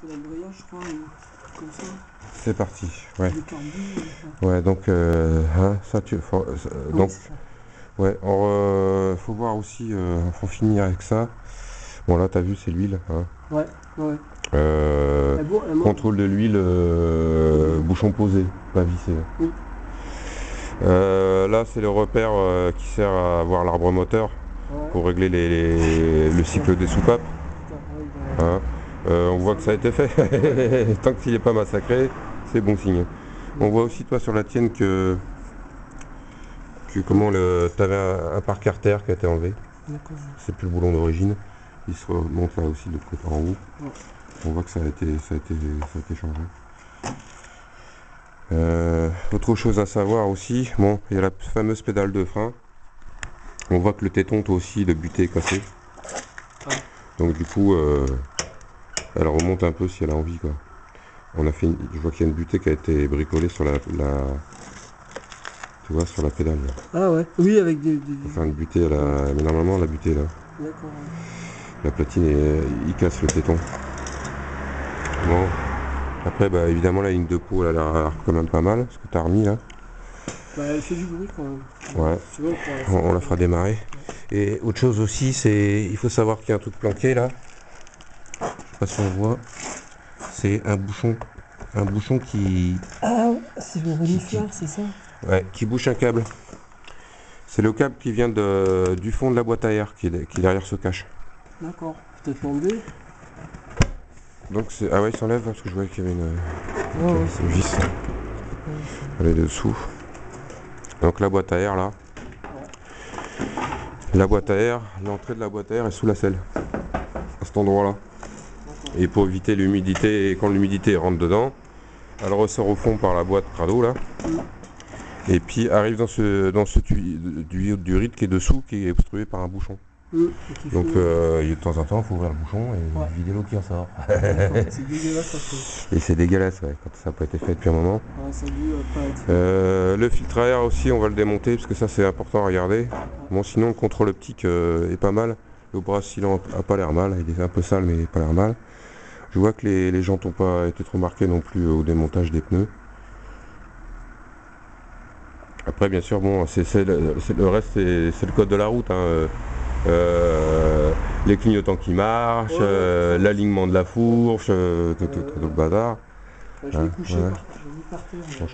fait l'embrayage, je crois, comme ça. C'est parti, ouais. Le carbu, Ouais, donc, ça, donc, ouais, faut voir aussi, faut finir avec ça. Bon, là, t'as vu, c'est l'huile, hein. Ouais, ouais. Contrôle de l'huile, bouchon posé, pas vissé. Oui. Là, c'est le repère qui sert à voir l'arbre moteur, ouais, pour régler le cycle des soupapes. Hein. On voit que ça a été fait. Tant qu'il n'est pas massacré, c'est bon signe. On voit aussi, toi, sur la tienne, que comment t'avais un parc artère qui a été enlevé. C'est plus le boulon d'origine. Il se remonte là aussi de l'autre côté en haut. Ouais. On voit que ça a été changé. Autre chose à savoir aussi, bon, il y a la fameuse pédale de frein. On voit que le téton, toi aussi, le buté est cassé. Ouais. Donc du coup, elle remonte un peu si elle a envie, quoi. On a fait je vois qu'il y a une butée qui a été bricolée sur tu vois, sur la pédale. Là. Ah ouais, oui, avec des... Enfin, une butée, mais normalement, la butée, là. D'accord. La platine, il casse le téton. Bon. Après, bah, évidemment, la ligne de peau, elle a l'air quand même pas mal, ce que tu as remis, là. Bah, elle fait du bruit, quand même. Ouais. On la fera démarrer. Et autre chose aussi, c'est... Il faut savoir qu'il y a un truc planqué, là. Je sais pas si on voit. C'est un bouchon qui... Ah, c'est le renifleur, c'est ça? Ouais, qui bouche un câble. C'est le câble qui vient du fond de la boîte à air qui derrière se cache. D'accord. Peut-être l'enlever. Donc c'est... Ah ouais, il s'enlève parce que je voyais qu'il y avait une vis. Elle est dessous. Donc la boîte à air là. La boîte à air, l'entrée de la boîte à air est sous la selle. À cet endroit là. Et pour éviter l'humidité, quand l'humidité rentre dedans, elle ressort au fond par la boîte crado là. Et puis arrive dans ce tuyau du ride qui est dessous, qui est obstrué par un bouchon. Donc de temps en temps, il faut ouvrir le bouchon et vider l'eau qui en sort. C'est dégueulasse, ça fait. Et c'est dégueulasse, ouais, quand ça n'a pas été fait depuis un moment. Ouais, ça dit, le filtre à air aussi, on va le démonter parce que ça c'est important à regarder. Bon, sinon le contrôle optique est pas mal. Le bras silant a pas l'air mal, il est un peu sale mais il n'a pas l'air mal. Je vois que les jantes n'ont pas été trop marquées non plus au démontage des pneus. Après, bien sûr, bon, le reste, c'est le code de la route. Hein. Les clignotants qui marchent, l'alignement de la fourche, tout le bazar. Je l'ai couché par terre.